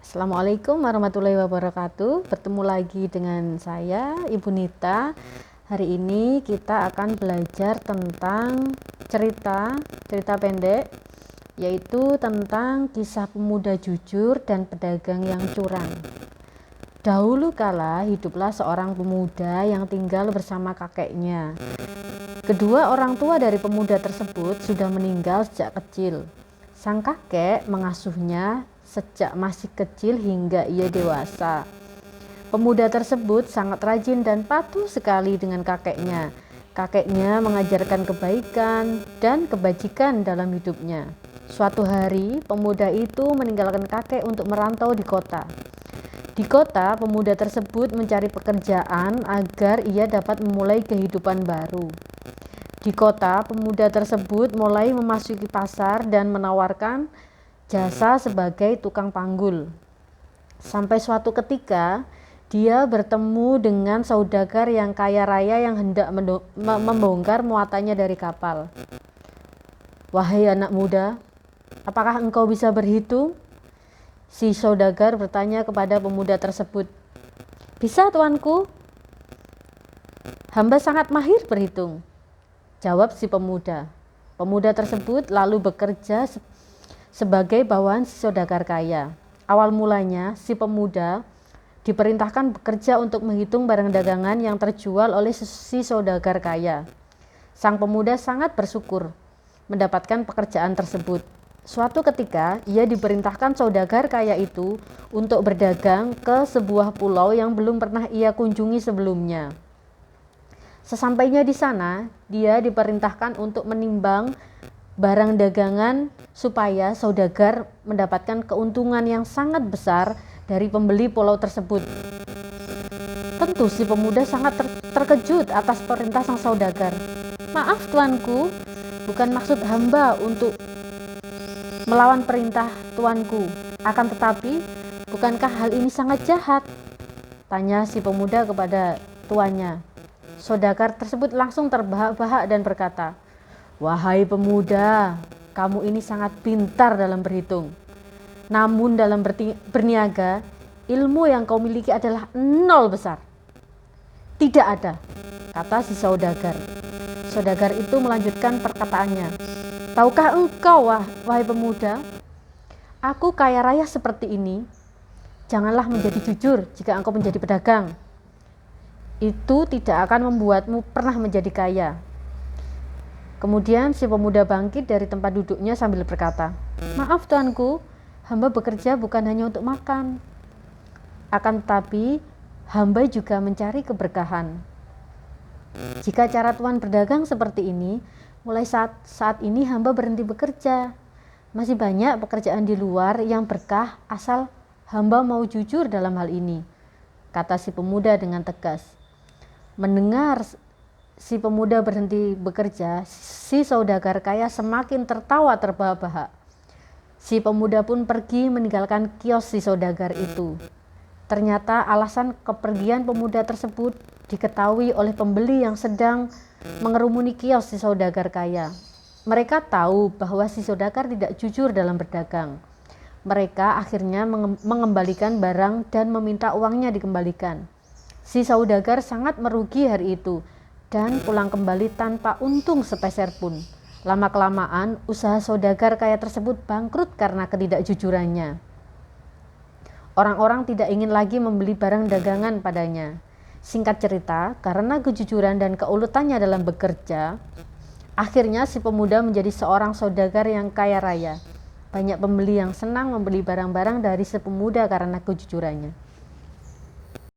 Assalamualaikum warahmatullahi wabarakatuh. Bertemu lagi dengan saya, Ibu Nita. Hari ini kita akan belajar tentang cerita pendek, yaitu tentang kisah pemuda jujur dan pedagang yang curang. Dahulu kala hiduplah seorang pemuda yang tinggal bersama kakeknya. Kedua orang tua dari pemuda tersebut sudah meninggal sejak kecil. Sang kakek mengasuhnya sejak masih kecil hingga ia dewasa. Pemuda tersebut sangat rajin dan patuh sekali dengan kakeknya. Kakeknya mengajarkan kebaikan dan kebajikan dalam hidupnya. Suatu hari, pemuda itu meninggalkan kakek untuk merantau di kota. Di kota, pemuda tersebut mencari pekerjaan agar ia dapat memulai kehidupan baru. Di kota, pemuda tersebut mulai memasuki pasar dan menawarkan jasa sebagai tukang panggul. Sampai suatu ketika, dia bertemu dengan saudagar yang kaya raya yang hendak membongkar muatannya dari kapal. "Wahai anak muda, apakah engkau bisa berhitung?" Si saudagar bertanya kepada pemuda tersebut. "Bisa, tuanku. Hamba sangat mahir berhitung," jawab si pemuda. Pemuda tersebut lalu bekerja sebagai bawahan si saudagar kaya. Awal mulanya, si pemuda diperintahkan bekerja untuk menghitung barang dagangan yang terjual oleh si saudagar kaya. Sang pemuda sangat bersyukur mendapatkan pekerjaan tersebut. Suatu ketika, ia diperintahkan saudagar kaya itu untuk berdagang ke sebuah pulau yang belum pernah ia kunjungi sebelumnya. Sesampainya di sana, dia diperintahkan untuk menimbang barang dagangan supaya saudagar mendapatkan keuntungan yang sangat besar dari pembeli pulau tersebut. Tentu si pemuda sangat terkejut atas perintah sang saudagar. "Maaf tuanku, bukan maksud hamba untuk melawan perintah tuanku. Akan tetapi, bukankah hal ini sangat jahat?" tanya si pemuda kepada tuannya. Saudagar tersebut langsung terbahak-bahak dan berkata, "Wahai pemuda, kamu ini sangat pintar dalam berhitung. Namun dalam berniaga, ilmu yang kau miliki adalah nol besar." "Tidak ada," kata si saudagar. Saudagar itu melanjutkan perkataannya. "Tahukah engkau, wahai pemuda, aku kaya raya seperti ini. Janganlah menjadi jujur jika engkau menjadi pedagang. Itu tidak akan membuatmu pernah menjadi kaya." Kemudian si pemuda bangkit dari tempat duduknya sambil berkata, "Maaf tuanku, hamba bekerja bukan hanya untuk makan. Akan tetapi, hamba juga mencari keberkahan. Jika cara tuan berdagang seperti ini, mulai saat ini hamba berhenti bekerja. Masih banyak pekerjaan di luar yang berkah asal hamba mau jujur dalam hal ini," kata si pemuda dengan tegas. Mendengar si pemuda berhenti bekerja, si saudagar kaya semakin tertawa terbahak-bahak. Si pemuda pun pergi meninggalkan kios si saudagar itu. Ternyata alasan kepergian pemuda tersebut diketahui oleh pembeli yang sedang mengerumuni kios si saudagar kaya. Mereka tahu bahwa si saudagar tidak jujur dalam berdagang. Mereka akhirnya mengembalikan barang dan meminta uangnya dikembalikan. Si saudagar sangat merugi hari itu dan pulang kembali tanpa untung sepeser pun. Lama-kelamaan, usaha saudagar kaya tersebut bangkrut karena ketidakjujurannya. Orang-orang tidak ingin lagi membeli barang dagangan padanya. Singkat cerita, karena kejujuran dan keuletannya dalam bekerja, akhirnya si pemuda menjadi seorang saudagar yang kaya raya. Banyak pembeli yang senang membeli barang-barang dari si pemuda karena kejujurannya.